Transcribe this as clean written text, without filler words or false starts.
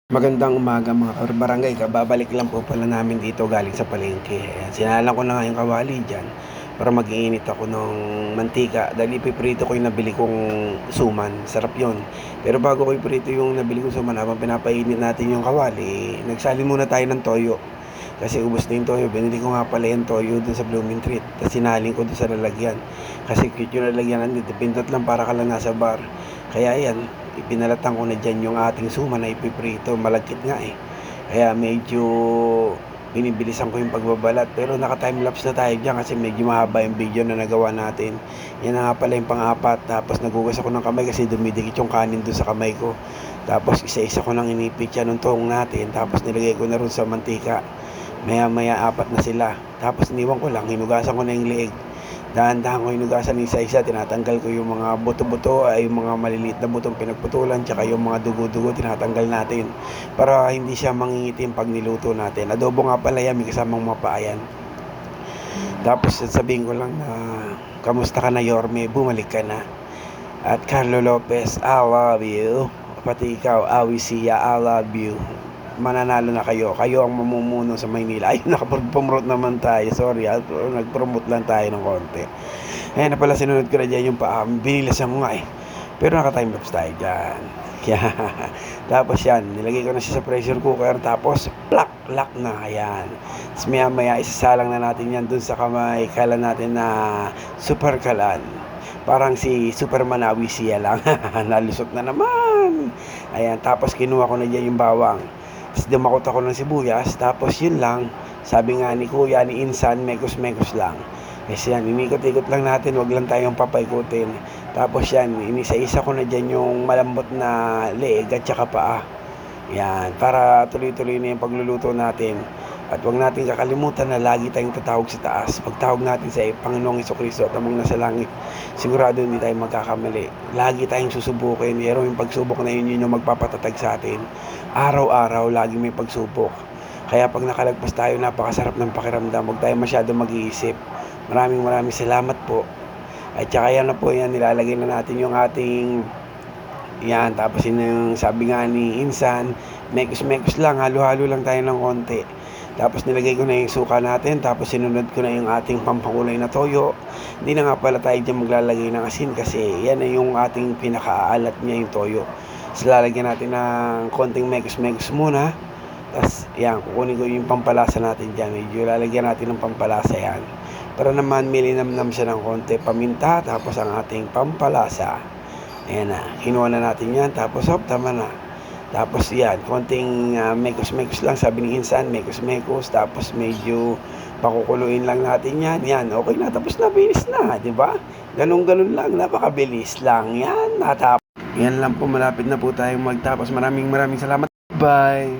Magandang umaga mga kabarangay, kababalik lang po pala namin dito galing sa palengke. Ayan, sinalang ko na nga yung kawali dyan para mag-iinit ako ng mantika dahil ipiprito ko yung nabili kong suman. Sarap yon. Pero bago ko iprito yung nabili kong suman, habang pinapainit natin yung kawali, nagsali muna tayo ng toyo. Kasi ubos na yung toyo. Binili ko nga pala yung toyo dun sa Blooming Treat. Tapos sinaling ko dun sa lalagyan. Kasi cute yung lalagyan. Nandito, pindot lang para ka lang nasa bar. Kaya yan, ipinalatan ko na dyan yung ating suma na ipiprito. Malagkit nga eh. Kaya medyo binibilisan ko yung pagbabalat. Pero naka-timelapse na tayo dyan kasi medyo mahaba yung video na nagawa natin. Yan na nga pala yung pang-apat. Tapos nagugas ako ng kamay kasi dumidikit yung kanin dun sa kamay ko. Tapos isa-isa ko nang inipit yan ng toong natin. Tapos nilagay ko na rin sa mantika. Maya-maya apat na sila. Tapos iniwan ko lang, hinugasan ko na yung leeg. Dahan-dahan ko hinugasan isa-isa, tinatanggal ko yung mga buto-buto, ay yung mga maliliit na butong pinagputulan, tsaka yung mga dugo-dugo tinatanggal natin para hindi siya mangingitim pag niluto natin. Adobo nga pala yan, may kasamang mapaayan. Tapos sabihin ko lang na kamusta ka na Yorme, bumalik ka na. At Carlo Lopez, I love you. Pati ikaw, Awi Sia, I love you. Mananalo na kayo. Kayo ang mamumuno sa Maynila. Ay, nakapag-promote naman tayo. Sorry, nag-promote lang tayo ng konti. Ayan na pala, sinunod ko na dyan yung binilasan ko nga eh. Pero naka-timelapse tayo dyan. Kaya, tapos yan, nilagay ko na siya sa pressure cooker. Tapos, lock na. Ayan. Tapos maya-maya, isasalang na natin yan dun sa kamay. Kalan natin na super kalan. Parang si Superman Awi siya lang. Nalusot na naman. Ayan, tapos kinuha ko na dyan yung bawang. Tapos dumakot ako ng sibuyas. Tapos yun lang. Sabi nga ni Kuya, ni Insan, mekos-mekos lang. Kasi yan, inikot-ikot lang natin. Huwag lang tayong papaikutin. Tapos yan, inisa-isa ko na dyan yung malambot na leeg at saka paa. Yan, para tuloy-tuloy na yung pagluluto natin. At huwag natin kakalimutan na lagi tayong tatawag sa taas. Pagtawag natin sa Panginoong Jesucristo at among nasa langit, sigurado hindi tayo magkakamali. Lagi tayong susubukin. Pero yung pagsubok na yun yung magpapatatag sa atin. Araw-araw, lagi may pagsubok. Kaya pag nakalagpas tayo, napakasarap ng pakiramdam. Huwag tayo masyado mag-iisip. Maraming salamat po. At saka yan na po yan, nilalagay na natin yung ating yan. Tapos yun yung sabi nga ni Insan, mekos-mekos lang, halo-halo lang tayo ng konti. Tapos nilagay ko na yung suka natin. Tapos sinunod ko na yung ating pampakulay na toyo. Hindi na nga pala tayo dyan maglalagay ng asin kasi yan na yung ating pinakaalat niya, yung toyo. Tapos lalagyan natin ng konting mekos-mekos muna. Tapos yan, kukunin ko yung pampalasa natin dyan. Medyo lalagyan natin ng pampalasa yan. Para naman milinamnam siya ng konti paminta. Tapos ang ating pampalasa. Ayan na, kinuha na natin yan. Tapos tama na. Tapos yan, konting mekos-mekos lang, sabi ni Insan, mekos-mekos. Tapos medyo pakukuluin lang natin yan. Yan, okay na, tapos na, bilis na, di ba? Ganun-ganun lang, napakabilis lang. Yan, natapos. Yan lang po, malapit na po tayong magtapos. Maraming salamat. Bye!